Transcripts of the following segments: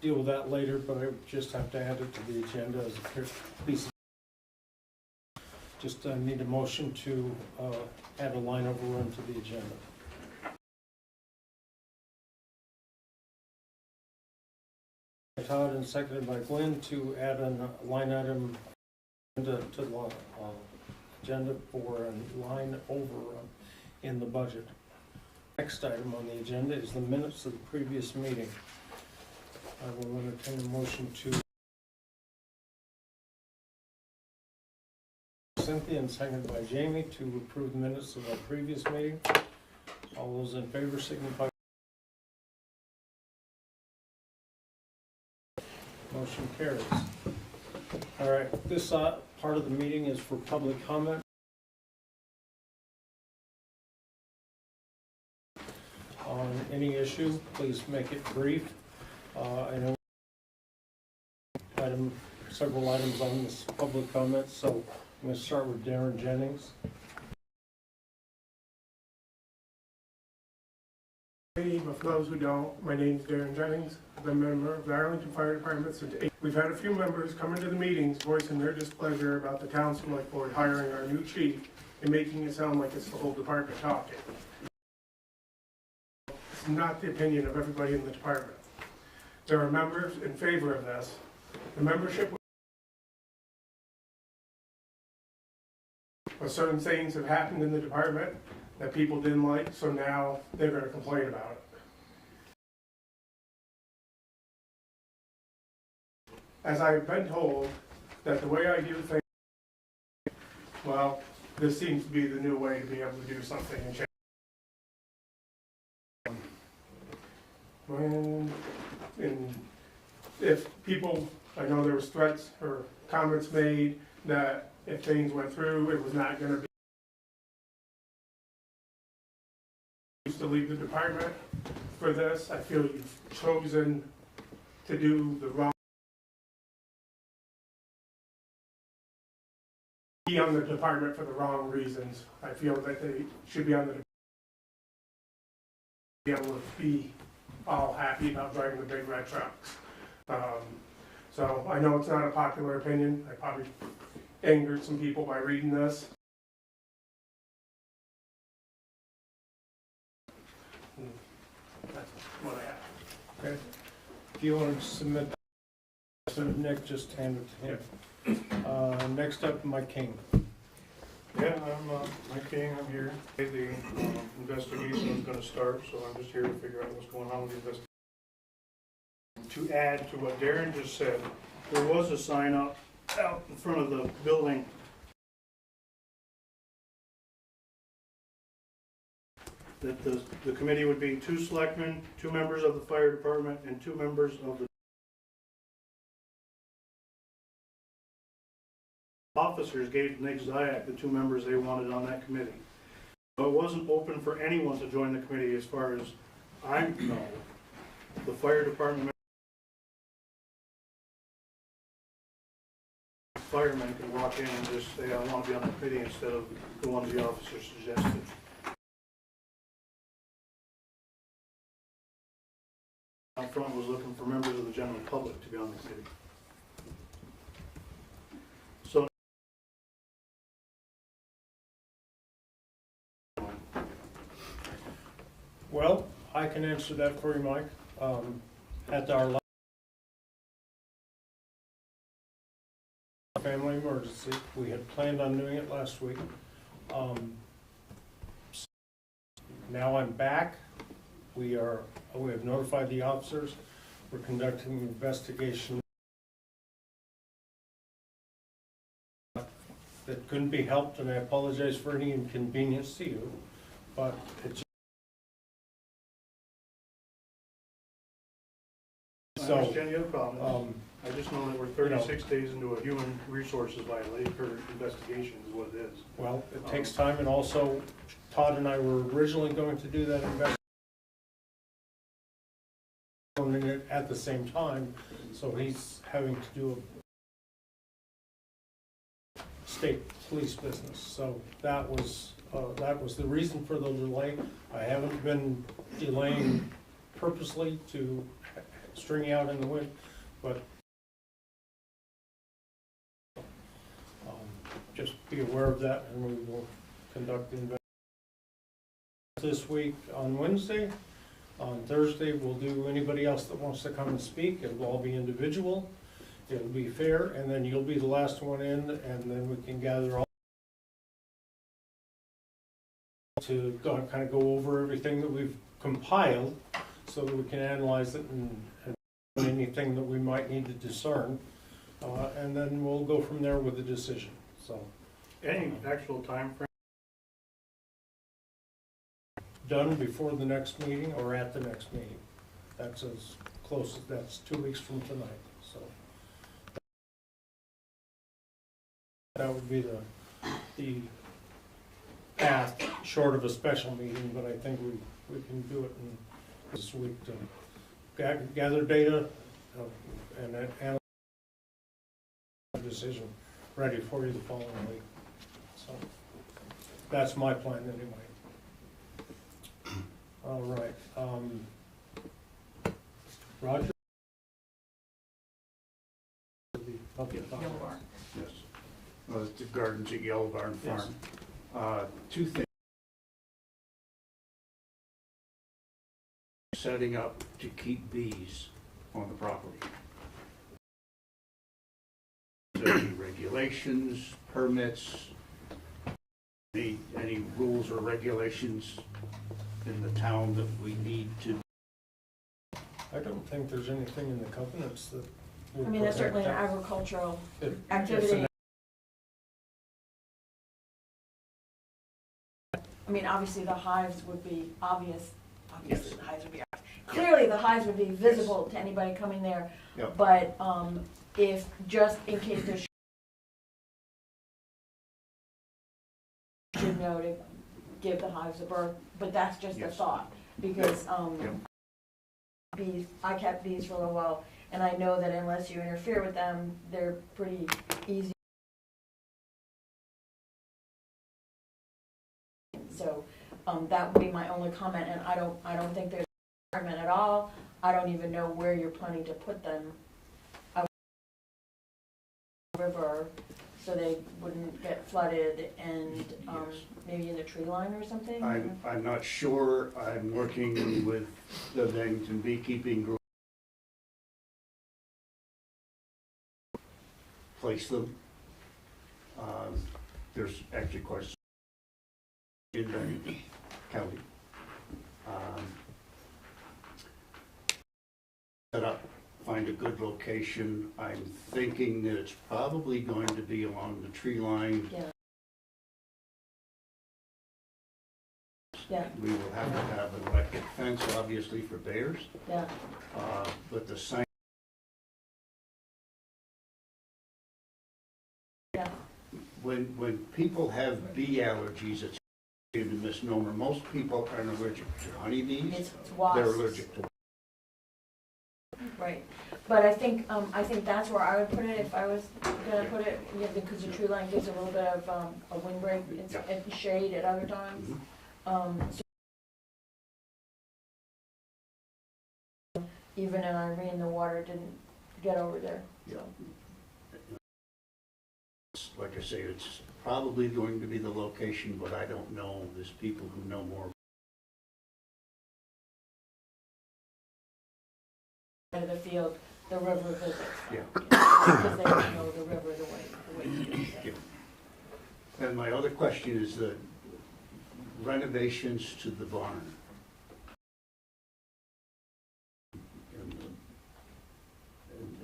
deal with that later, but I just have to add it to the agenda as a piece. Just need a motion to add a line overrun to the agenda. Todd and seconded by Glenn to add a line item to the agenda for a line overrun in the budget. Next item on the agenda is the minutes of the previous meeting. I will entertain a motion to Cynthia and seconded by Jamie to approve the minutes of our previous meeting. All those in favor signify. Motion carries. All right, this part of the meeting is for public comment. On any issue, please make it brief. I know several items on this public comment, so I'm going to start with Darren Jennings. For those who don't, my name is Darren Jennings. I'm a member of the Arlington Fire Department since 8. We've had a few members come into the meetings voicing their displeasure about the town select board hiring our new chief and making it sound like it's the whole department talking. It's not the opinion of everybody in the department. There are members in favor of this. The membership, certain things have happened in the department that people didn't like, so now they're going to complain about it. As I've been told that the way I do things, well, this seems to be the new way to be able to do something and change. And if people, I know there was threats or comments made that if things went through, it was not going to be used to leave the department for this. I feel you've chosen to do the wrong. Be on the department for the wrong reasons. I feel that they should be on the be able to be all happy about driving the big red trucks. So I know it's not a popular opinion. I probably angered some people by reading this. That's what I have. Okay. If you want to submit that, Nick, just hand it to him. Next up, Mike King. Yeah, I'm Mike King. I'm here. The investigation is going to start, so I'm just here to figure out what's going on with the investigation. To add to what Darren just said, there was a sign up out in front of the building that the committee would be 2 selectmen, 2 members of the fire department, and 2 members of the officers gave Nick Zayak the 2 members they wanted on that committee. So it wasn't open for anyone to join the committee as far as I know. The fire department firemen can walk in and just say, I want to be on the committee instead of the ones the officer suggested. Out front was looking for members of the general public to be on the committee. So Well, I can answer that for you, Mike. At our family emergency, we had planned on doing it last week. Now I'm back. We have notified the officers. We're conducting an investigation that couldn't be helped, and I apologize for any inconvenience to you, but it's I understand you have problems. I just know that we're 36 days into a human resources violation or investigation is what it is. well, it takes time, and also Todd and I were originally going to do that investigation at the same time, so he's having to do a state police business. So that was the reason for the delay. I haven't been delaying purposely to stringy out in the wind, but just be aware of that, and we will conduct the investigation this week on Wednesday. On Thursday, we'll do anybody else that wants to come and speak. It'll all be individual. It'll be fair, and then you'll be the last one in, and then we can gather all to kind of go over everything that we've compiled so that we can analyze it and anything that we might need to discern. And then we'll go from there with the decision. So, Any actual time frame? done before the next meeting or at the next meeting. That's as close as, that's 2 weeks from tonight, so. That would be the path, short of a special meeting, but I think we can do it in this week to gather data and analyze the decision ready for you the following week. So that's my plan anyway. All right. Roger? Okay. Yellow Barn. Yes. The gardens at Yellow Barn Farm. Yes. Two things. Setting up to keep bees on the property. Any regulations, permits, any rules or regulations in the town that we need to? I don't think there's anything in the covenants that would I mean, that's prohibit certainly an that. agricultural It's activity. an- I mean, obviously the hives would be obvious, obviously Yes. the hives would be obvious. Clearly, the hives would be visible to anybody coming there, Yep. but if, just in case there's should know to give the hives a birth, but that's just a Yes. thought, because Yep. bees, I kept bees for a little while, and I know that unless you interfere with them, they're pretty easy. So, that would be my only comment, and I don't think there's a requirement at all. I don't even know where you're planning to put them. I river, so they wouldn't get flooded, and, Yes. maybe in the tree line or something? I'm not sure. I'm working with the Arlington beekeeping group. Place them. There's actually quite a in the county. Set up, find a good location. I'm thinking that it's probably going to be along the tree line. Yeah. Yeah, We will have to have an electric fence, obviously, for bears, yeah, but the sign. yeah, When people have bee allergies, it's a misnomer. Most people aren't allergic to honeybees. it's wasps. They're allergic to. Right, but I think that's where I would put it if I was gonna put it, yeah, because the tree line gives a little bit of, a windbreak, it's, Yeah. it's shade at other times. So even in Irene, the water didn't get over there, Yeah. so. Like I say, it's probably going to be the location, but I don't know. There's people who know more. Of the field, the river visits. Yeah. Because they don't know the river the way you do, so. Yeah. And my other question is the renovations to the barn.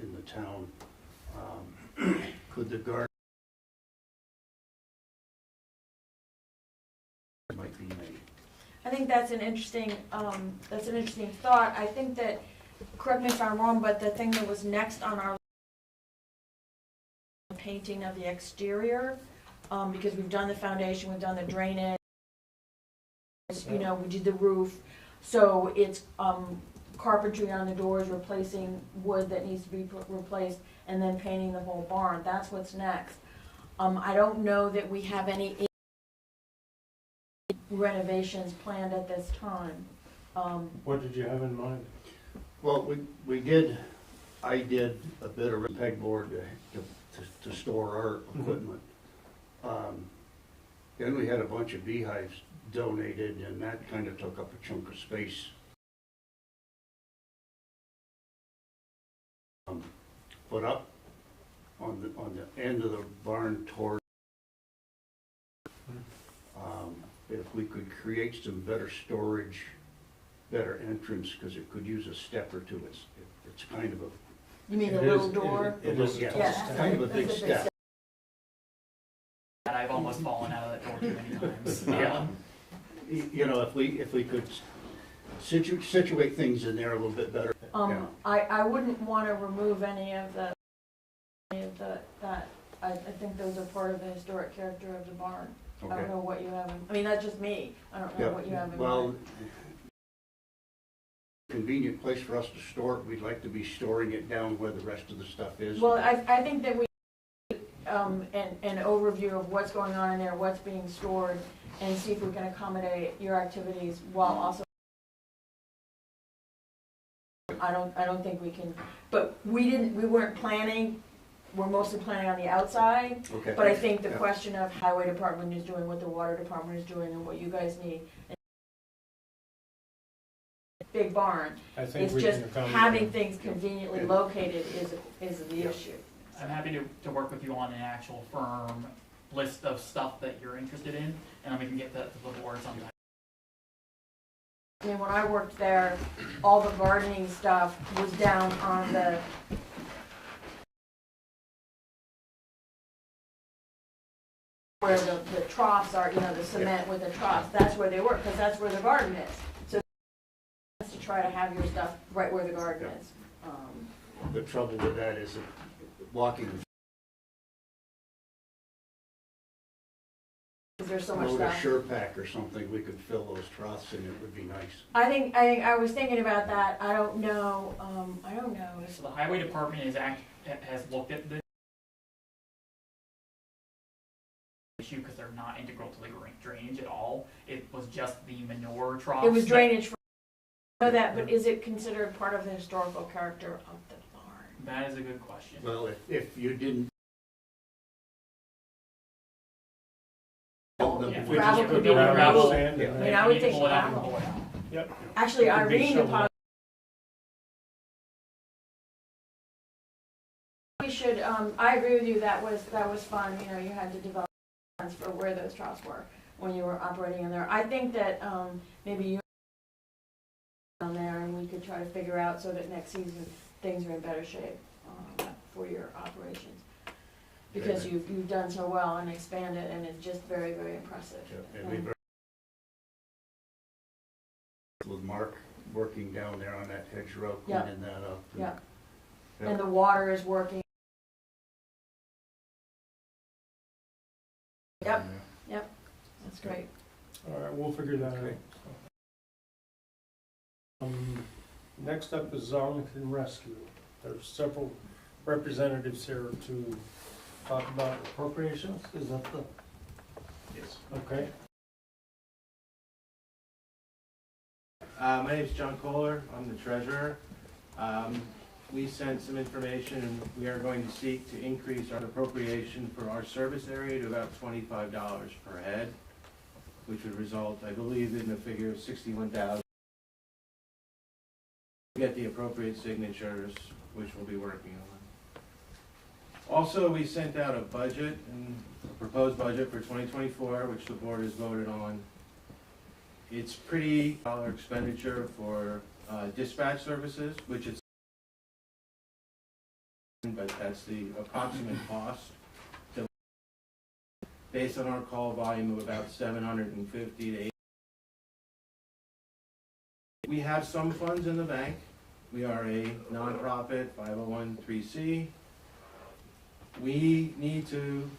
In the town, could the garden might be made? I think that's an interesting thought. I think that, correct me if I'm wrong, but the thing that was next on our painting of the exterior, because we've done the foundation, we've done the drainage, you know, we did the roof, so it's carpentry on the doors, replacing wood that needs to be replaced, and then painting the whole barn. That's what's next. I don't know that we have any renovations planned at this time. What did you have in mind? Well, I did a bit of pegboard to store our equipment. Then we had a bunch of beehives donated, and that kind of took up a chunk of space. Put up on the end of the barn toward, if we could create some better storage, better entrance, because it could use a step or two. It's kind of a, You mean the It little is- door? It is a Yeah. tough Yeah. step. kind of a big That's a step. that I've almost fallen out of that door too many times. Yeah. You know, if we could situate things in there a little bit better. Yeah. I wouldn't wanna remove any of that, I think those are part of the historic character of the barn. I Okay. don't know what you have in, I mean, that's just me, I don't know Yeah. what you have in Well, mind. convenient place for us to store it. We'd like to be storing it down where the rest of the stuff is. Well, I think that we, an overview of what's going on in there, what's being stored, and see if we can accommodate your activities while also. I don't think we can, but we weren't planning, we're mostly planning on the outside, Okay. but I think the Yeah. question of highway department is doing, what the water department is doing, and what you guys need. Big barn, I think it's we just can accommodate having that. things conveniently Yeah. located is the Yeah. issue. I'm happy to work with you on an actual firm list of stuff that you're interested in, and then we can get that to the board sometime. I mean, when I worked there, all the gardening stuff was down on the where the troughs are, you know, the cement with the troughs, that's where they were, because that's where the garden is. So to try to have your stuff right where the garden Yeah. is. The trouble with that is that walking Because there's so the much road, a stuff. sure pack or something, we could fill those troughs and it would be nice. I was thinking about that, I don't know. So the highway department has looked at this issue because they're not integral to the drainage at all. It was just the manure troughs. It was drainage for, I know that, but is it considered part of the historical character of the barn? That is a good question. Well, if you didn't. If we Gravel just could put be the removed. gravel, Sand Yeah. in I mean, there. I would we think pull it out and gravel. pull it out. Yep. Actually, It could be Irene shoveled. deposited. We should, I agree with you, that was fun, you know, you had to develop plans for where those troughs were when you were operating in there. I think that, maybe you on there and we could try to figure out so that next season things are in better shape, for your operations. Because you've done so well and expanded and it's just very, very impressive. And we with Mark working down there on that hedgerow, Yeah. cleaning that up. Yeah. Yeah. And the water is working. Yep. That's great. All right, we'll figure that out. Okay. Next up is Arlington Rescue. There's several representatives here to talk about appropriations, is that the? Yes. Okay, My name is John Kohler, I'm the treasurer. We sent some information and we are going to seek to increase our appropriation for our service area to about $25 per head, which would result, I believe, in a figure of $61,000. Get the appropriate signatures, which we'll be working on. Also, we sent out a budget, a proposed budget for 2024, which the board has voted on. It's pretty dollar expenditure for dispatch services, which is, but that's the approximate cost. Based on our call volume of about 750 to 8. We have some funds in the bank. We are a nonprofit 501(c)(3). We need to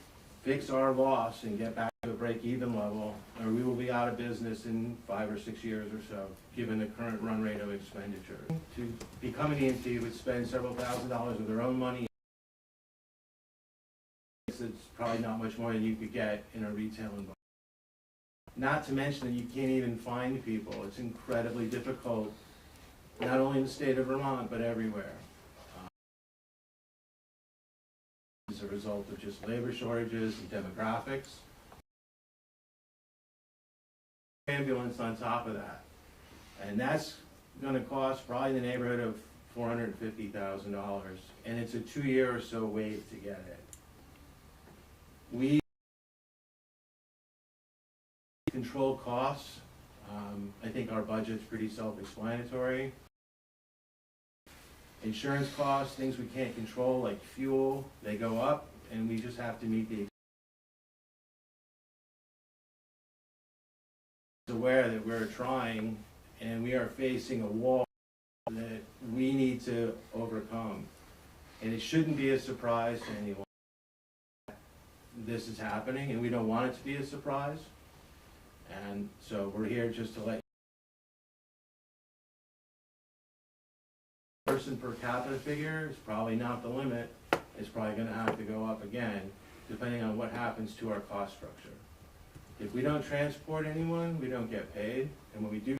fix our loss and get back to a break-even level, or we will be out of business in 5 or 6 years or so, given the current run rate of expenditure. To become an EMT would spend several $1,000s of their own money. It's probably not much more than you could get in a retail environment. Not to mention that you can't even find people. It's incredibly difficult not only in the state of Vermont, but everywhere. As a result of just labor shortages and demographics. Ambulance on top of that. And that's gonna cost probably in the neighborhood of $450,000. And it's a 2-year or so wait to get it. We control costs. I think our budget's pretty self-explanatory. Insurance costs, things we can't control like fuel, they go up, and we just have to meet the aware that we're trying and we are facing a wall that we need to overcome. And it shouldn't be a surprise to anyone. This is happening and we don't want it to be a surprise. And so we're here just to let person per capita figure is probably not the limit. It's probably going to have to go up again, depending on what happens to our cost structure. If we don't transport anyone, we don't get paid, and when we do,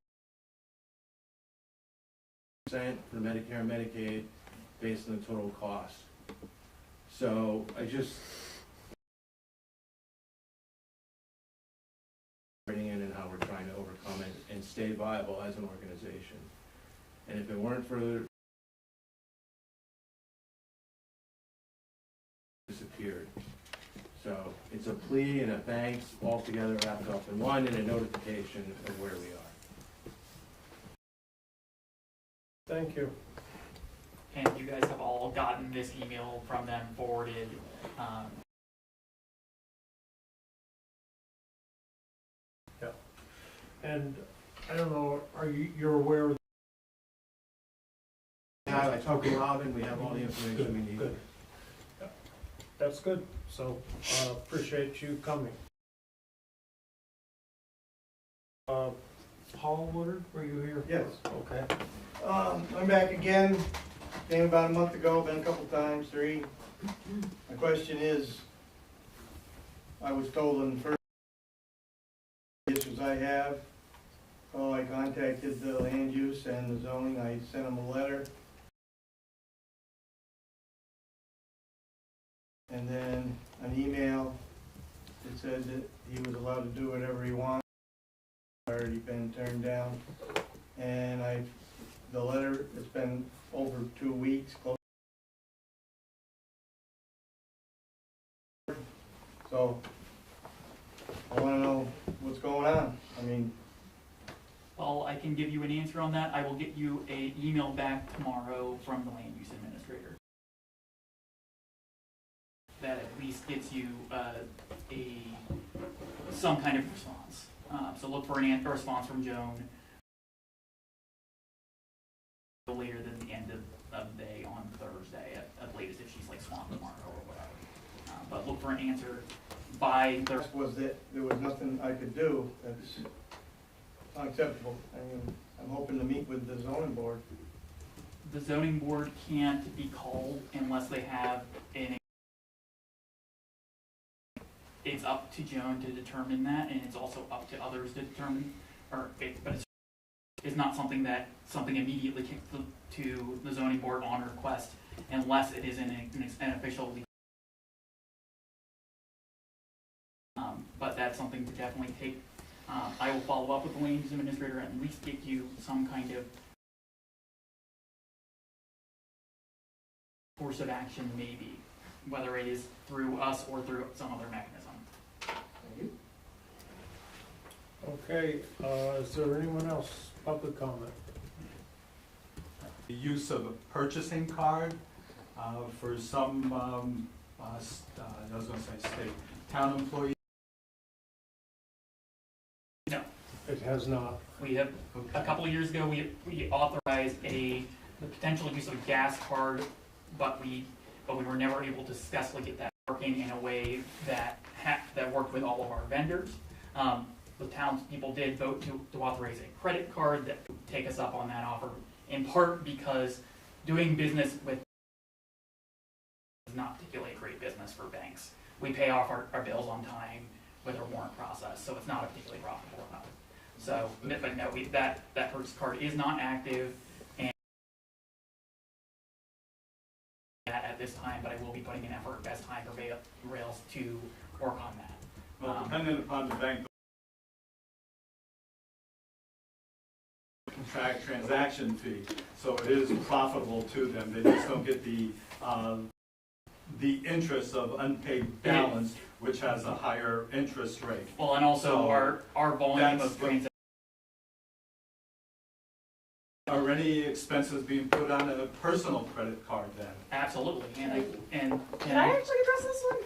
for Medicare and Medicaid based on the total cost. So I just bringing in and how we're trying to overcome it and stay viable as an organization. And if it weren't for the disappeared. So it's a plea and a thanks all together wrapped up in one and a notification of where we are. Thank you. And you guys have all gotten this email from them forwarded. Yeah. And I don't know, you're aware of I talked to Robin, we have all the information we need. Good. Yeah. That's good. So appreciate you coming. Paul Woodard, were you here? Yes. Okay. I'm back again. Came about a month ago, been a couple times, 3. My question is, I was told in the first issues I have, so I contacted the land use and the zoning. I sent them a letter. And then an email that said that he was allowed to do whatever he wanted. Already been turned down. And the letter, it's been over 2 weeks. So I want to know what's going on. I mean, Well, I can give you an answer on that. I will get you an email back tomorrow from the land use administrator. That at least gets you some kind of response. So look for a response from Joan later than the end of the day on Thursday at latest if she's like swamped tomorrow or whatever. But look for an answer by Thursday. was that there was nothing I could do. That's unacceptable. I mean, I'm hoping to meet with the zoning board. The zoning board can't be called unless they have an. It's up to Joan to determine that, and it's also up to others to determine, but it's not something immediately kicked to the zoning board on request unless it is an official. But that's something to definitely take. I will follow up with the land use administrator and at least get you some kind of course of action, maybe, whether it is through us or through some other mechanism. Okay. Is there anyone else? Public comment? The use of a purchasing card for some, I was going to say state, town employees. No. It has not. We have, a couple of years ago, we authorized the potential use of a gas card, but we were never able to successfully get that working in a way that worked with all of our vendors. The townspeople did vote to authorize a credit card that would take us up on that offer, in part because doing business with is not particularly a great business for banks. We pay off our bills on time with our warrant process, so it's not a particularly profitable enough. So, but no, that purchase card is not active, and this time, but I will be putting in effort as time prevails to work on that. Well, depending upon the bank, transaction fee, so it is profitable to them. They just don't get the interest of unpaid balance, which has a higher interest rate. Well, and also So our volume that's of transactions. Are any expenses being put on a personal credit card then? Absolutely, and Can I actually address this one?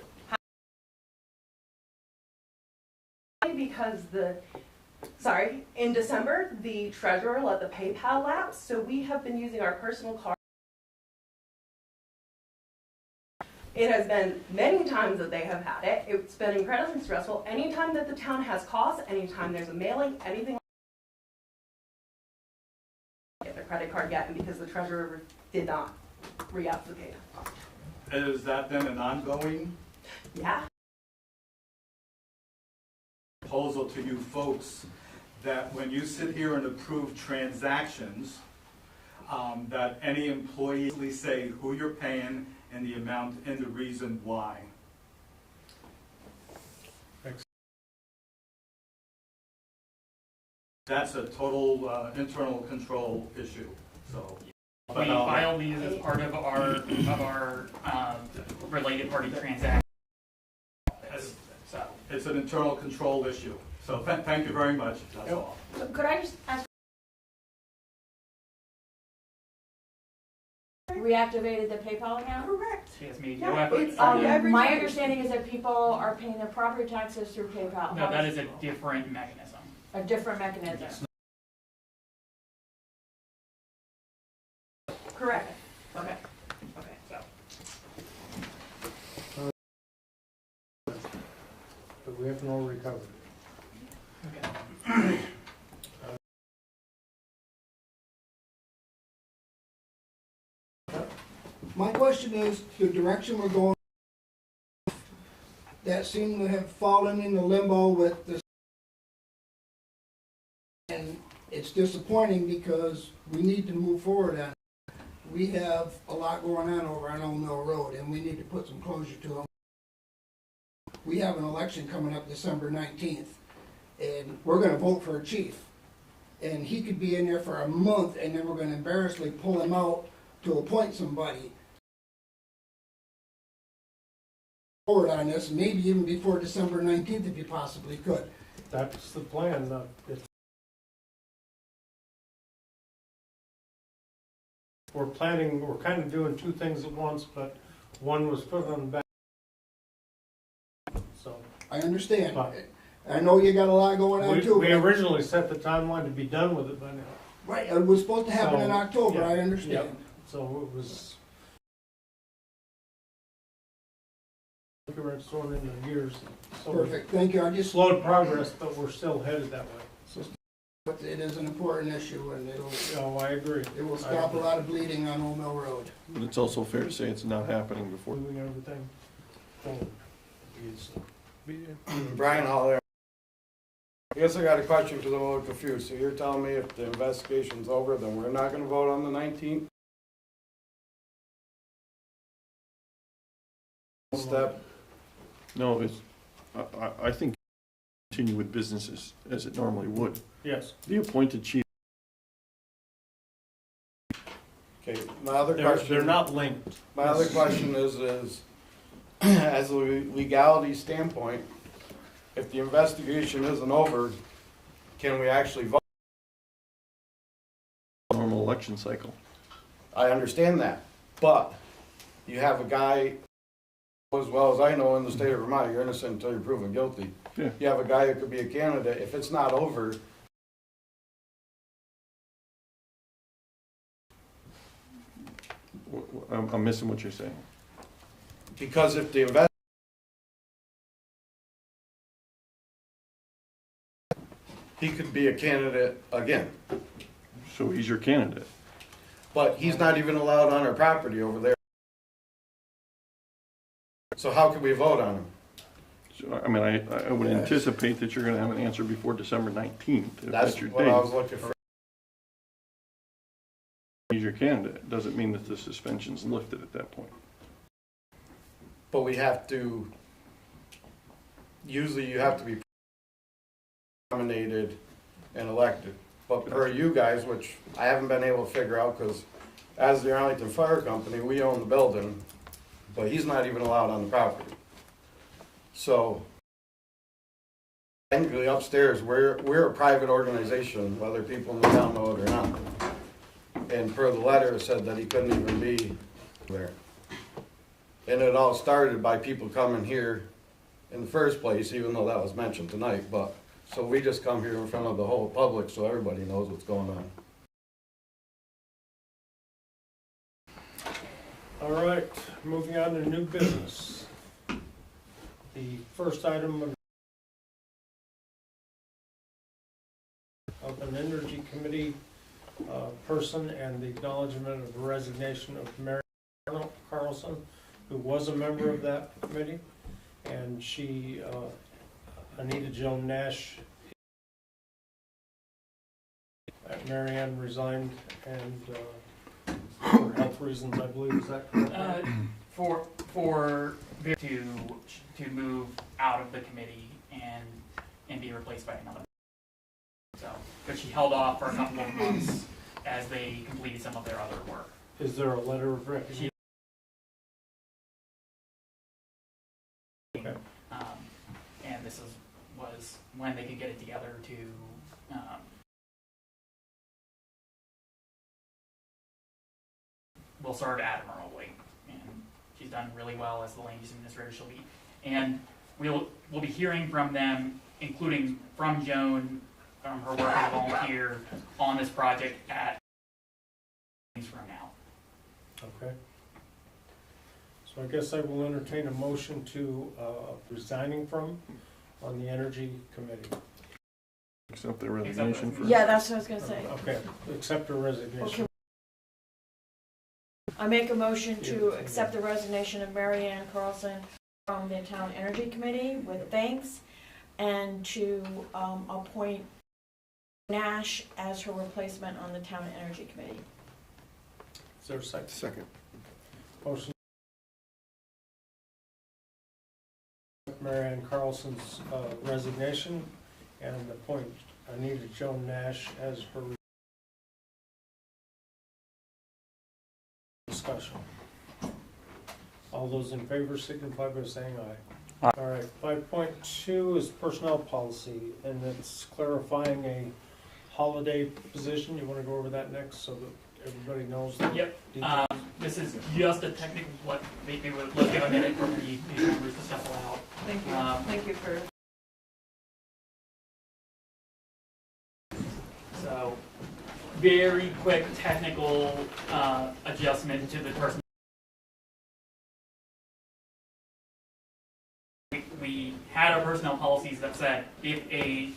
Because in December, the treasurer let the PayPal lapse, so we have been using our personal card. It has been many times that they have had it. It's been incredibly stressful. Anytime that the town has costs, anytime there's a mailing, anything, get their credit card yet, and because the treasurer did not re-up the PayPal. Is that then an ongoing Yeah. proposal to you folks that when you sit here and approve transactions, that any employee say who you're paying and the amount and the reason why? That's a total internal control issue, so. we file these as part of our related party transaction. So. It's an internal control issue, so thank you very much, that's all. Could I just ask? Reactivated the PayPal account? Correct. She has made Yeah, no effort. it's every My time. understanding is that people are paying their property taxes through PayPal. No, that is a different mechanism. A different mechanism. Correct. Okay. So. But we have no recovery. Okay. My question is, the direction we're going, that seemed to have fallen into limbo with this. And it's disappointing because we need to move forward on it. We have a lot going on over on Old Mill Road and we need to put some closure to them. We have an election coming up December 19th and we're gonna vote for a chief. And he could be in there for a month and then we're gonna embarrassingly pull him out to appoint somebody. Forward on this, maybe even before December 19th if you possibly could. That's the plan. We're planning, we're kind of doing two things at once, but one was put on the back. So I understand. But- I know you got a lot going on too. we but- originally set the timeline to be done with it by now. Right, it was supposed to happen in So, October, yeah, I understand. So it was. We're thrown in the years. So we Perfect, thank you. I just, slowed progress, but we're still headed that way. but it is an important issue and Oh, I agree. it will stop a lot of bleeding on Old Mill Road. But it's also fair to say it's not happening before. Moving everything forward. Brian Hall there. I guess I got a question because I'm a little confused. So you're telling me if the investigation's over, then we're not gonna vote on the 19th? Step. No, it's, I think continue with business as it normally would. Yes. The appointed chief. Okay, my other question. They're not linked. My other question is as a legality standpoint, if the investigation isn't over, can we actually vote? Normal election cycle. I understand that, but you have a guy, as well as I know in the state of Vermont, you're innocent until you're proven guilty. Yeah. You have a guy that could be a candidate. If it's not over, I'm missing what you're saying. because if the he could be a candidate again, So he's your candidate. but he's not even allowed on our property over there. So how can we vote on him? So, I mean, I would anticipate that you're gonna have an answer before December 19th. If That's that's your what I was date. looking for. He's your candidate. Doesn't mean that the suspension's lifted at that point. but we have to, usually you have to be nominated and elected. But per you guys, which I haven't been able to figure out, because as the Arlington Fire Company, we own the building, but he's not even allowed on the property. So technically upstairs, we're a private organization, whether people in the town know it or not. And per the letter, it said that he couldn't even be there. And it all started by people coming here in the first place, even though that was mentioned tonight, but, so we just come here in front of the whole public so everybody knows what's going on. All right, moving on to new business. The first item of an energy committee person and the acknowledgement of the resignation of Mary Carlson, who was a member of that committee, and she, Anita Joan Nash, Mary Ann resigned, and for health reasons, I believe, is that correct? For to move out of the committee and be replaced by another. So, but she held off for a couple of months as they completed some of their other work. Is there a letter of recognition? Okay. And this was when they could get it together to will serve admirably, and she's done really well as the land use administrator. She'll be, and we'll be hearing from them, including from Joan, from her work as a volunteer on this project at from now. Okay. So I guess I will entertain a motion to resigning from on the Energy Committee. Accept the resignation for. Yeah, that's what I was gonna say. Okay, accept her resignation. Okay. I make a motion to accept the resignation of Mary Ann Carlson from the Town Energy Committee with thanks, and to appoint Nash as her replacement on the Town Energy Committee. Is there a second? Second. Motion. Mary Ann Carlson's resignation and appoint Anita Joan Nash as her discussion. All those in favor signify by saying aye. All right, 5.2 is personnel policy, and it's clarifying a holiday position. You want to go over that next so that everybody knows? Yep. This is just a technical, let's give a minute for the members to shuffle out. Thank you. Thank you for. So, very quick technical adjustment to the person. We had our personnel policies that said if a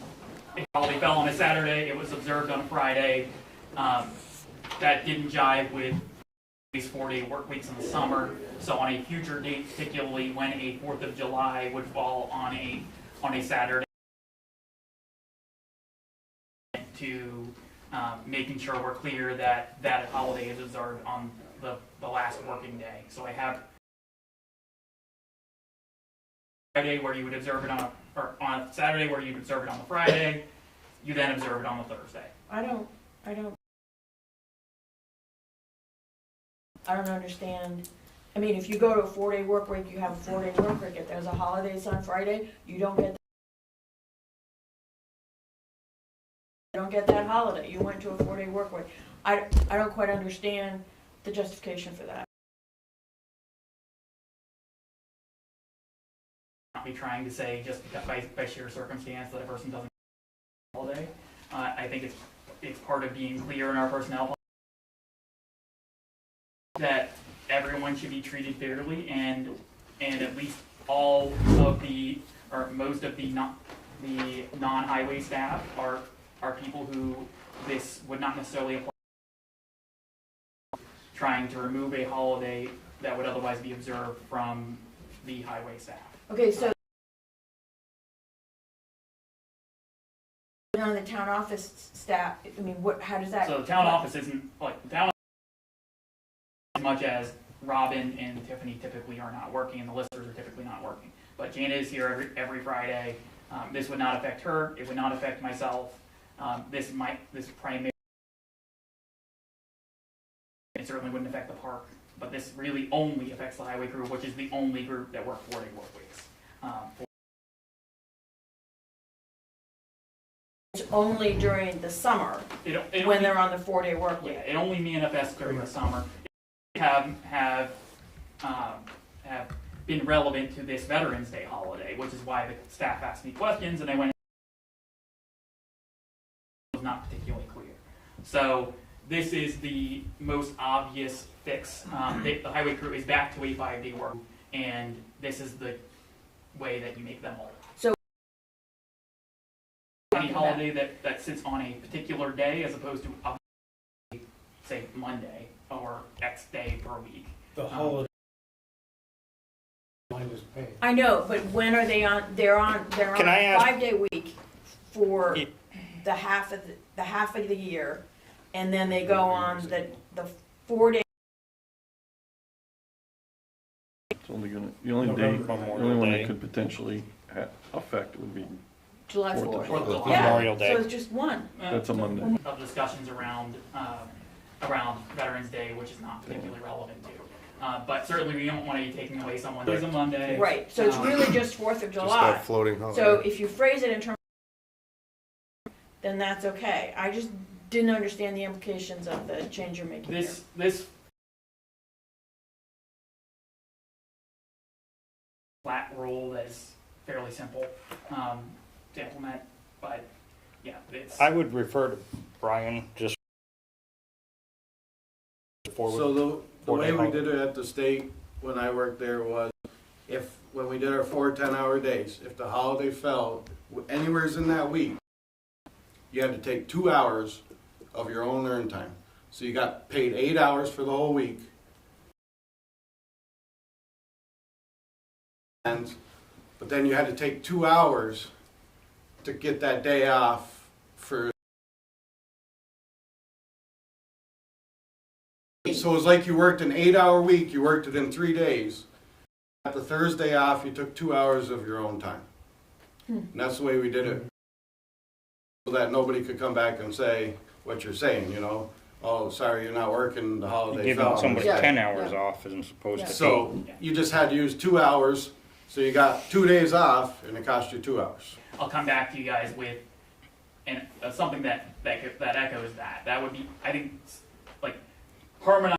holiday fell on a Saturday, it was observed on a Friday. That didn't jive with these 4-day work weeks in the summer. So on a future date, particularly when a 4th of July would fall on a Saturday, to making sure we're clear that that holiday is observed on the last working day. So I have Friday where you would observe it or on a Saturday where you'd observe it on the Friday. You then observe it on the Thursday. I don't understand. I mean, if you go to a 4-day work week, you have a 4-day work week. If there's a holiday it's on Friday, you don't get that holiday. You went to a 4-day work week. I don't quite understand the justification for that. Not be trying to say just because by sheer circumstance that a person doesn't get a holiday. I think it's part of being clear in our personnel policy that everyone should be treated fairly, and at least all of the or most of the non-highway staff are people who this would not necessarily apply. Trying to remove a holiday that would otherwise be observed from the highway staff. Okay, so on the town office staff, I mean, how does that? So the town office isn't like the town office as much as Robin and Tiffany typically are not working, and the listers are typically not working. But Janet is here every Friday. This would not affect her. It would not affect myself. This primary. It certainly wouldn't affect the park, but this really only affects the highway crew, which is the only group that work 4-day work weeks. It's only during the summer when they're on the 4-day work week. Yeah, it only manifests during the summer. Have been relevant to this Veterans Day holiday, which is why the staff asked me questions, and I went, it was not particularly clear. So this is the most obvious fix. The highway crew is back to a 5-day work, and this is the way that you make them whole. So any holiday that sits on a particular day as opposed to, say, Monday or X day per week. The holiday line is paid. I know, but when are they on? They're on a 5-day week for the half of the year, and then they go on the 4-day. It's only gonna, the only one that could potentially affect would be July 4th. 4th. Memorial Day. So it's just one. That's a Monday. Of discussions around Veterans Day, which is not particularly relevant to. But certainly we don't want to be taking away someone who's a Monday. Right. So it's really just 4th of July. Just that floating holiday. So if you phrase it in terms, then that's okay. I just didn't understand the implications of the change you're making here. This flat rule that is fairly simple to implement, but yeah, it's. I would refer to Brian just forward. So the way we did it at the state when I worked there was, when we did our 4 10-hour days, if the holiday fell anywhere in that week, you had to take 2 hours of your own earned time. So you got paid 8 hours for the whole week. But then you had to take 2 hours to get that day off for. So it was like you worked an 8-hour week, you worked it in 3 days. At the Thursday off, you took 2 hours of your own time. And that's the way we did it. So that nobody could come back and say what you're saying, you know. Oh, sorry, you're not working, the holiday fell. Giving somebody 10 hours off isn't supposed to be. So you just had to use 2 hours, so you got 2 days off, and it cost you 2 hours. I'll come back to you guys with something that echoes that. That would be, I think, like harmonize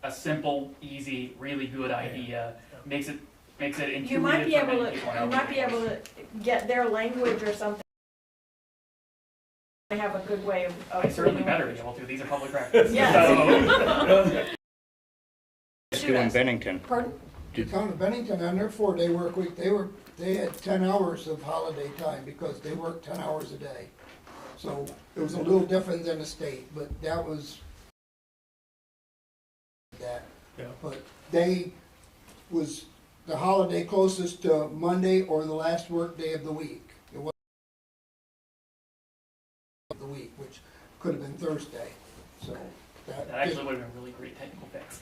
a simple, easy, really good idea. Makes it intuitive. You might be for many able to. people. You might be able to get their language or something. I have a good way of. I certainly better be able to. These are public records. Yes. In Bennington. Pardon? The town of Bennington, on their 4-day work week, they had 10 hours of holiday time because they worked 10 hours a day. So it was a little different than the state, but that was that. Yeah. But they was the holiday closest to Monday or the last work day of the week. It was the week, which could have been Thursday. So That actually would have been a really great technical fix.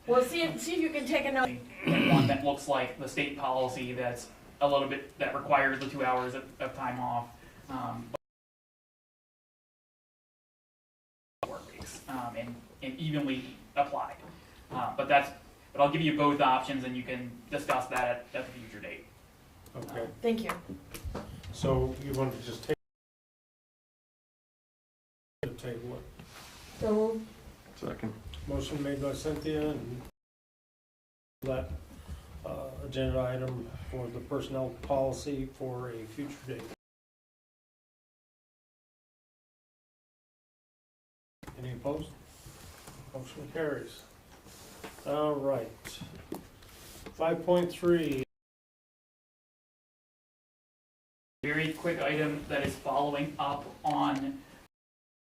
Well, see if you can take a note. One that looks like the state policy that's a little bit, that requires the 2 hours of time off. Work weeks, and evenly applied. But I'll give you both options and you can discuss that at the future date. Okay, Thank you. so you want to just take the table it. So Second. Motion made by Cynthia and that agenda item for the personnel policy for a future date. Any opposed? Motion carries. All right. 5.3. Very quick item that is following up on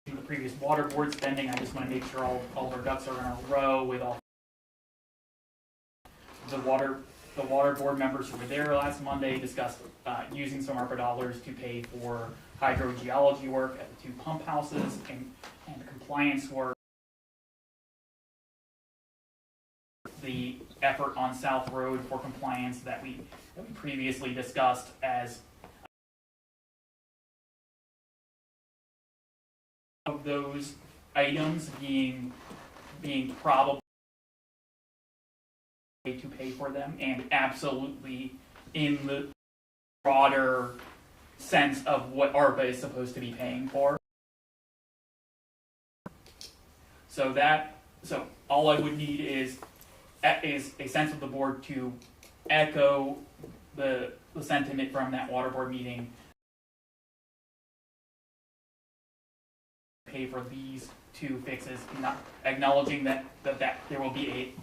the previous water board spending. I just want to make sure all our ducks are in a row with all the water board members who were there last Monday discussed using some ARPA dollars to pay for hydrogeology work at the 2 pump houses and compliance work the effort on South Road for compliance that we previously discussed as of those items being probably to pay for them, and absolutely in the broader sense of what ARPA is supposed to be paying for. So all I would need is a sense of the board to echo the sentiment from that water board meeting. Pay for these two fixes, not acknowledging that there will be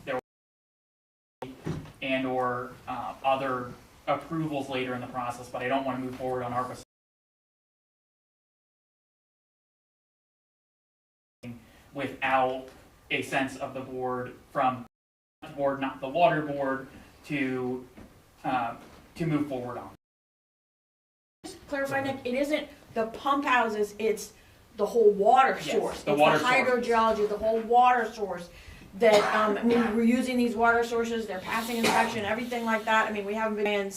and or other approvals later in the process, but I don't want to move forward on ARPA without a sense of the board from the board, not the water board, to move forward on. Just clarify, Nick, it isn't the pump houses, it's the whole water source. Yes, the it's water the hydrogeology, the whole water source. That I mean, we're using these water sources, they're passing inspection, everything like that. I mean, we haven't been,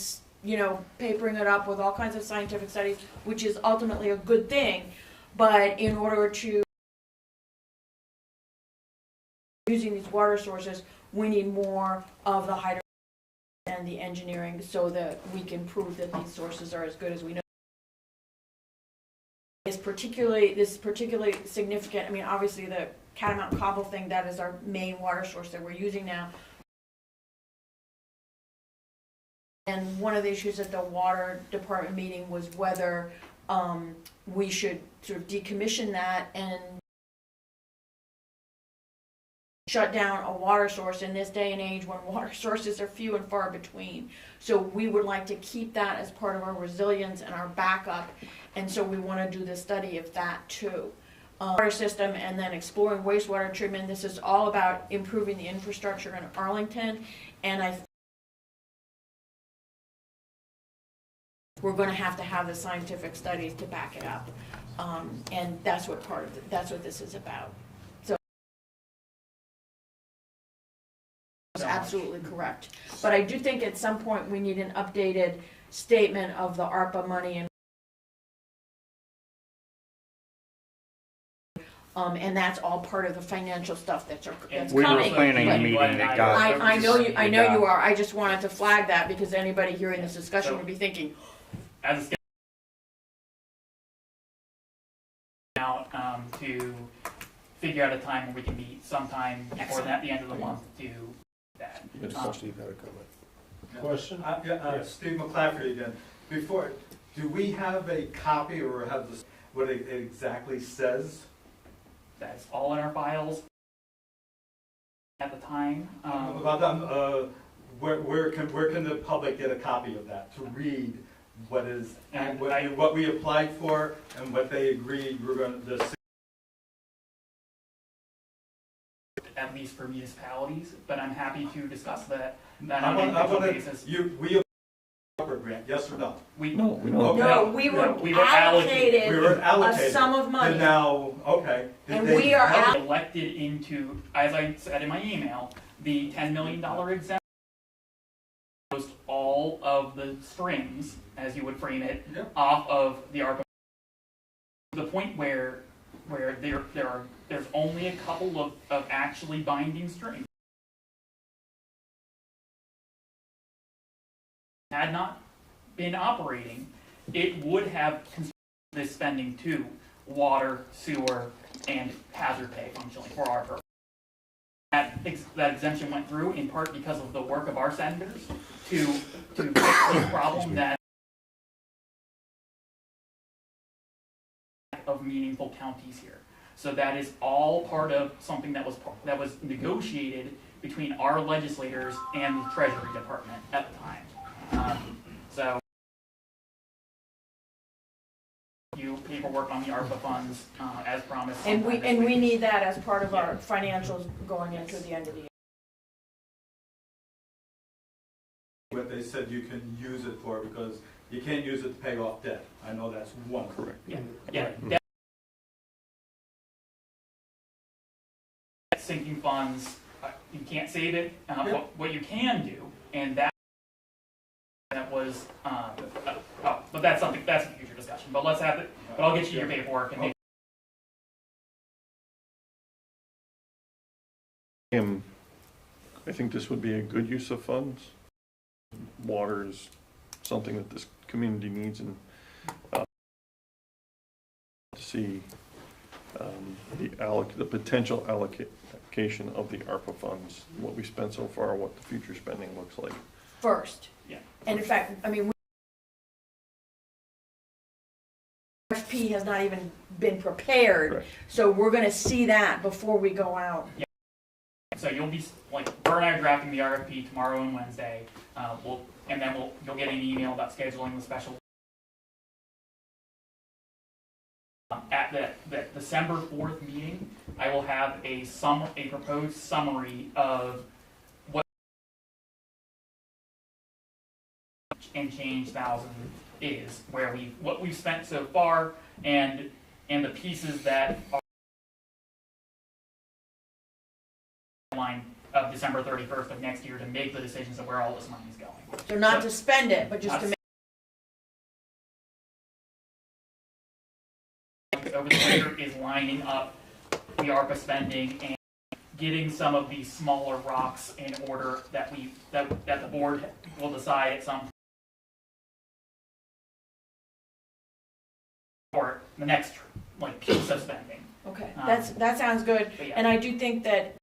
papering it up with all kinds of scientific studies, which is ultimately a good thing. But in order to using these water sources, we need more of the hydro and the engineering so that we can prove that these sources are as good as we know. This particularly significant. I mean, obviously the Catamount Cobble thing, that is our main water source that we're using now. And one of the issues at the water department meeting was whether we should sort of decommission that and shut down a water source in this day and age when water sources are few and far between. So we would like to keep that as part of our resilience and our backup. And so we want to do the study of that too. Water system and then exploring wastewater treatment. This is all about improving the infrastructure in Arlington. And we're going to have the scientific studies to back it up. And that's what that's what this is about. So that's absolutely correct. But I do think at some point we need an updated statement of the ARPA money and that's all part of the financial stuff that's We coming. were planning a meeting that got. I know you are. I just wanted to flag that because anybody hearing this discussion would be thinking, As a out to figure out a time when we can meet sometime before the end of the month to do that. Steve had a comment. Question? Steve McClafferty again. Do we have a copy or have this, what it exactly says? That's all in our files at the time. Where can the public get a copy of that to read what is And what we applied for and what they agreed we're going to? At least for municipalities, but I'm happy to discuss that on an I individual want basis. we grant, yes or no? no, we were allocated a sum of money. And now, okay. And we are elected into, as I said in my email, the $10 million exemption. All of the strings, as you would frame it, off of the ARPA. To the point where there's only a couple of actually binding strings. Had not been operating, it would have consumed this spending to water, sewer, and hazard pay functionally for our purpose. That exemption went through in part because of the work of our senators to fix this problem that of meaningful counties here. So that is all part of something that was negotiated between our legislators and the Treasury Department at the time. So you paperwork on the ARPA funds as promised. And we need that as part of our financials going into the end of the year. What they said you can use it for, because you can't use it to pay off debt. I know that's one. Correct. Yeah. Sinking funds you can't save it. What you can do, and that was, but that's something, that's a future discussion. But let's have it, but I'll get you your paperwork and make. I think this would be a good use of funds. Water is something that this community needs, and to see the potential allocation of the ARPA funds, what we spent so far, what the future spending looks like. First. Yeah. And in fact, I mean, RFP has not even been prepared, Right. so we're gonna see that before we go out. Yeah. So you'll be, like, Bert and I are drafting the RFP tomorrow and Wednesday. You'll get an email about scheduling the special. At the December 4th meeting, I will have a proposed summary of what and change thousand is, what we've spent so far, and the pieces that are line of December 31st of next year to make the decisions of where all this money is going. So not to spend it, but just to make. Over the winter is lining up the ARPA spending and getting some of these smaller rocks in order that the board will decide at some or the next piece of spending. Okay, that sounds good. Yeah. And I do think that,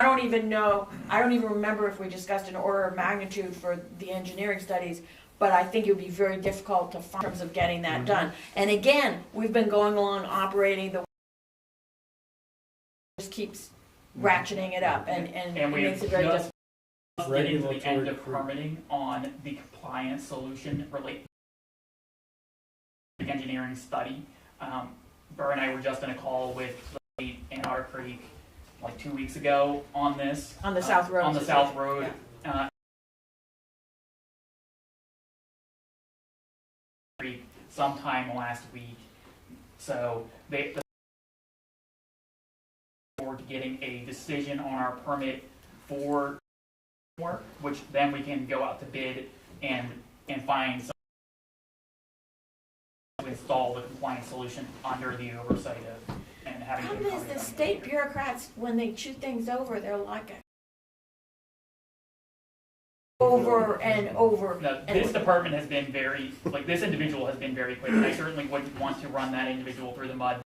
I don't even remember if we discussed an order of magnitude for the engineering studies, but I think it would be very difficult to find in terms of getting that done. And again, we've been going along operating the just keeps ratcheting it up and it we makes it very difficult. just getting to the end of permitting on the compliance solution related to the engineering study. Burr and I were just in a call with the in Otter Creek 2 weeks ago on this. On the South Road. On the South Road. Yeah. Sometime last week. So they forward to getting a decision on our permit for work, which then we can go out to bid and find some to install the compliance solution under the oversight of and having. How does the state bureaucrats, when they chew things over, they're like over and over. No, this department has been very, this individual has been very quick, and I certainly wouldn't want to run that individual through the mud.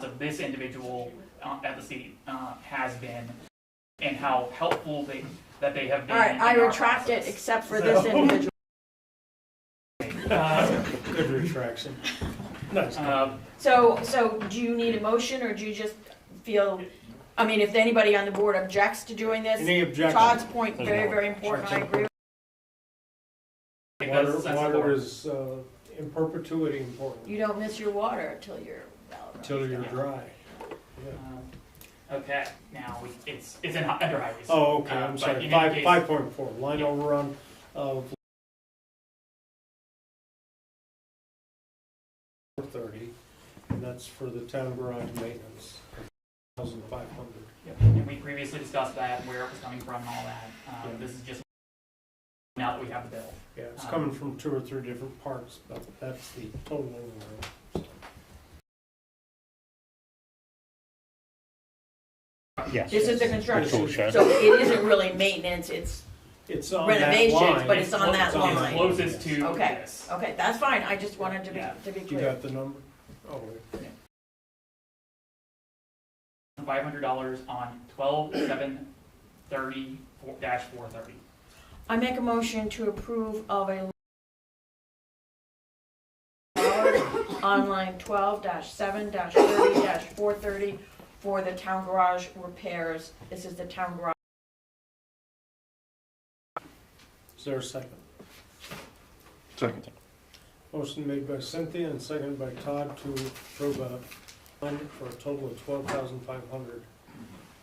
So this individual at the city has been, and how helpful they have been. All right, I retract it, except for this individual. Good retraction. Nice. So do you need a motion, or do you just feel, I mean, if anybody on the board objects to doing this, Any objection? Todd's point, very, very important, I agree. Water is in perpetuity important. You don't miss your water until you're Dry. Okay, now it's under highways. Oh, okay, I'm sorry. 5.4, line overrun of 430, and that's for the town garage maintenance, 1,500. Yep. And we previously discussed that, where it was coming from and all that. This is just now that we have the bill. Yeah, it's coming from 2 or 3 different parts, but that's the total overrun. Yes. This is the construction, Shed. so it isn't really maintenance, it's on that renovations, line. but it's on that It's line. closest to Okay, this. okay, that's fine, I just wanted to be You clear. got the number? Oh, wait. $500 on 12/7/30-430. I make a motion to approve of a on line 12-7-30-430 for the town garage repairs. This is the town garage. Is there a second? Second. Motion made by Cynthia and seconded by Todd to approve a line for a total of 12,500.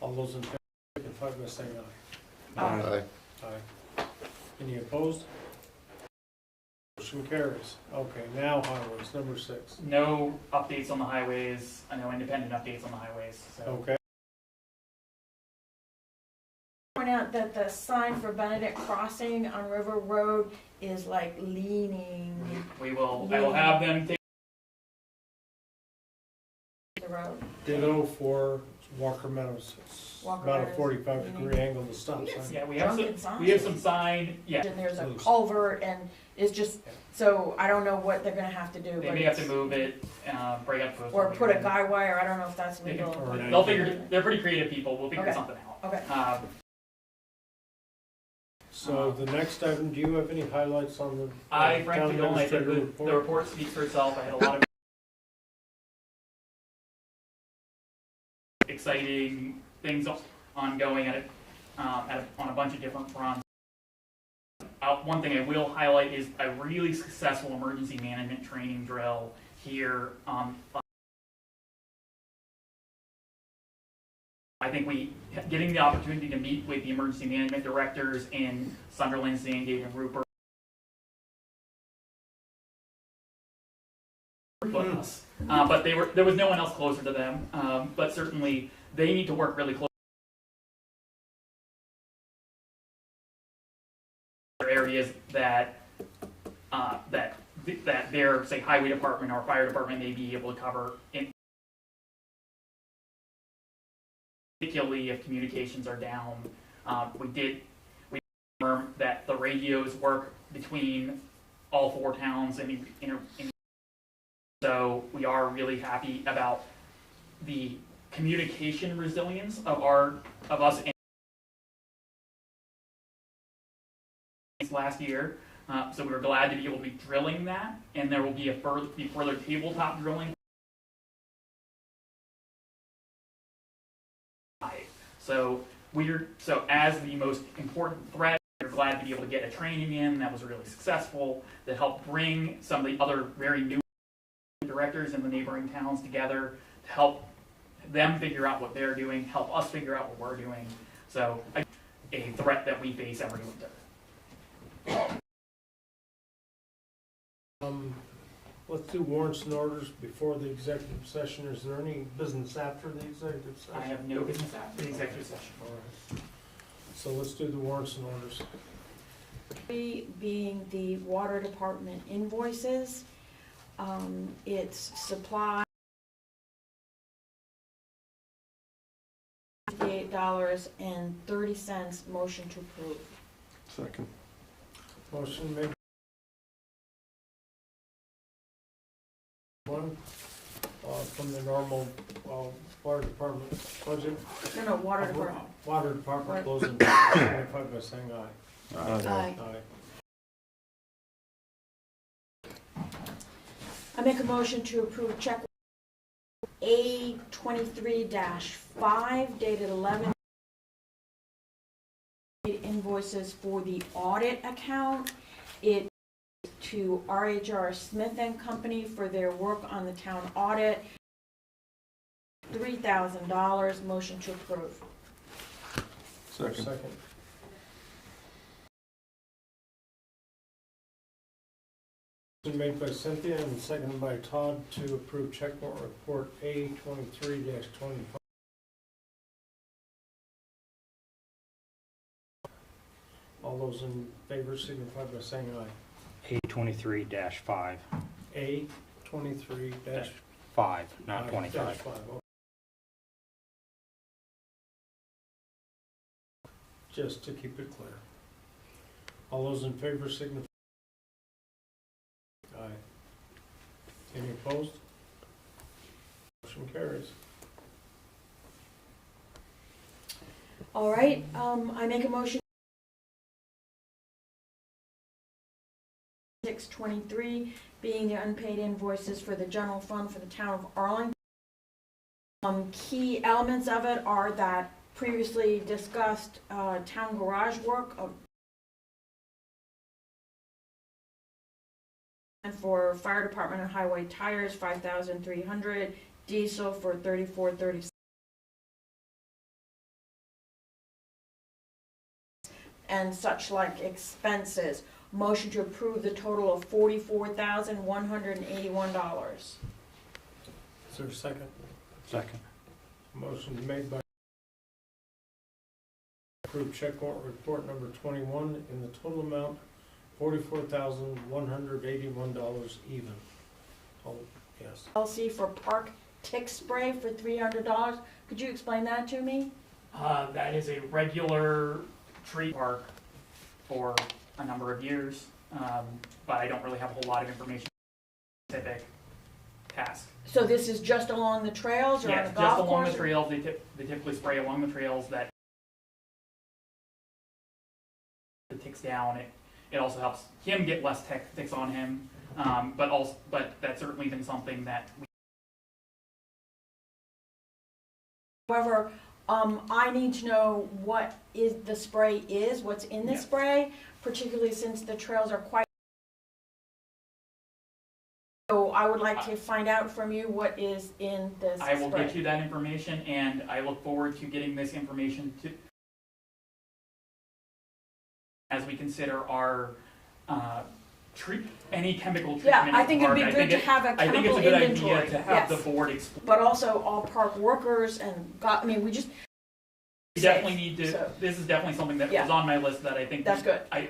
All those in favor, signify by saying aye. Aye. Aye. Any opposed? Motion carries. Okay, now highways, number 6. No updates on the highways, no independent updates on the highways, so. Okay. point out that the sign for Benedict Crossing on River Road is like leaning I will have them take, the road. Ditto for Walker Meadows. It's Walker about a Meadows, 45-degree angle to stop sign. yeah, we have some sign, yeah. And there's a Loose. culvert and it's just, so I don't know what they're gonna have to do, They but may have to it's, move it, break up posts. or put a guy wire, I don't know if that's They legal. can- They'll figure, they're pretty creative people, we'll figure Okay. something out. Okay. So the next item, do you have any highlights on the I town frankly don't, I think administrator the report? report speaks for itself, I had a lot of exciting things ongoing on a bunch of different fronts. One thing I will highlight is a really successful emergency management training drill here. I think getting the opportunity to meet with the emergency management directors in Sunderland, Sandgate, and Rupert. But there was no one else closer to them. But certainly they need to work really close. Areas that their, say, highway department or fire department may be able to cover, particularly if communications are down. We confirmed that the radios work between all 4 towns, and so we are really happy about the communication resilience of us last year. So we were glad to be able to be drilling that, and there will be further tabletop drilling. So as the most important threat, we're glad to be able to get a training in that was really successful, that helped bring some of the other very new directors in the neighboring towns together to help them figure out what they're doing, help us figure out what we're doing. So a threat that we face every winter. Let's do warrants and orders before the executive session. Is there any business after the executive session? I have no business after the executive session. All right. So let's do the warrants and orders. Being the water department invoices, it's supply $58.30, motion to approve. Second. Motion made. From the normal water department budget. No, water department. Water department closing, signify by saying aye. Aye. Aye. I make a motion to approve check A23-5 dated 11. Invoices for the audit account. It to RHR Smith & Company for their work on the town audit. $3,000, motion to approve. Second. Motion made by Cynthia and seconded by Todd to approve check warrant report A23-25. All those in favor signify by saying aye. A23-5. A23-5. 5, not 25. Just to keep it clear. All those in favor signify. Aye. Any opposed? Motion carries. All right, I make a motion 623, being the unpaid invoices for the general fund for the town of Arlington. Key elements of it are that previously discussed town garage work of for fire department and highway tires, 5,300, diesel for 34.36, and such like expenses. Motion to approve the total of $44,181. Is there a second? Second. Motion made by Approve check warrant report number 21 in the total amount $44,181 even. Oh, yes. LC for park tick spray for $300. Could you explain that to me? That is a regular tree park for a number of years, but I don't really have a whole lot of information on the specific task. So this is just along the trails or on Yes, the golf just along course? the trails. They typically spray along the trails that the ticks down. It also helps him get less ticks on him, but that's certainly been something that we. However, I need to know what is the spray is, what's in the Yeah. spray, particularly since the trails are quite. So I would like to find out from you what is in this spray. I will get you that information, and I look forward to getting this information to as we consider our any chemical treatment. Yeah, I in think the it'd be park. good to have a I think it's chemical a good inventory. idea to have Yes. the board explain. But also all park workers and, we just. We definitely need to, So- this is definitely something that Yeah. was on my list that I think. That's good. I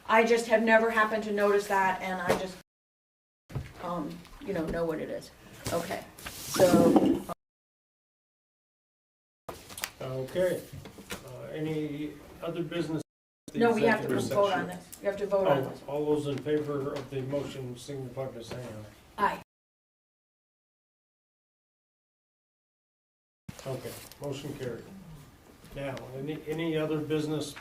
I just have never happened to notice that, and I just, know what it is. Okay, so, Okay. Any other business? no, we have to Executive vote session? on this. You have to vote on Oh, this. all those in favor of the motion signify by saying Aye. aye. Okay, motion carried. Now, any other business?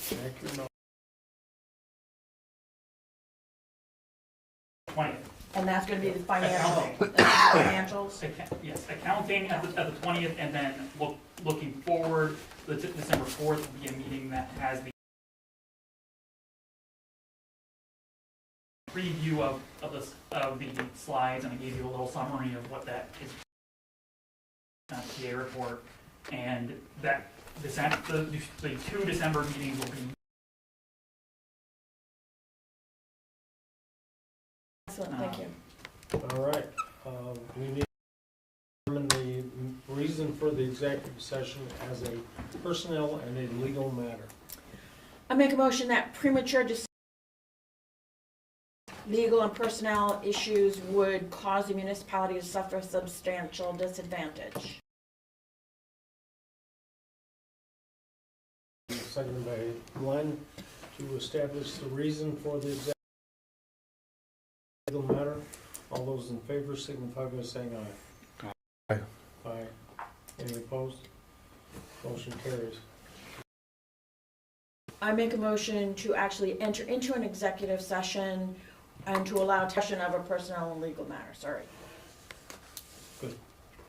Check your notes. 20th. And that's gonna be the financials. Yes, accounting at the 20th, and then looking forward, December 4th will be a meeting that has the preview of the slides, and I gave you a little summary of what that is. TA report, and that the 2 December meetings will be. Excellent, thank you. All right, we need to determine the reason for the executive session as a personnel and a legal matter. I make a motion that premature legal and personnel issues would cause the municipality to suffer a substantial disadvantage. Seconded by Glenn, to establish the reason for the executive legal matter. All those in favor signify by saying aye. Aye. Aye. Any opposed? Motion carries. I make a motion to actually enter into an executive session and to allow discussion of a personnel and legal matter, sorry.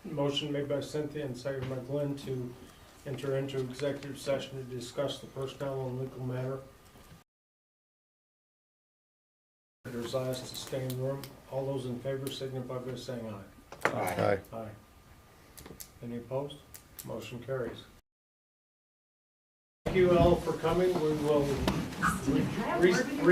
Motion made by Cynthia and seconded by Glenn to enter into executive session to discuss the personnel and legal matter. There's eyes to stay in the room. All those in favor signify by saying aye. Aye. Aye. Any opposed? Motion carries. Thank you all for coming. We will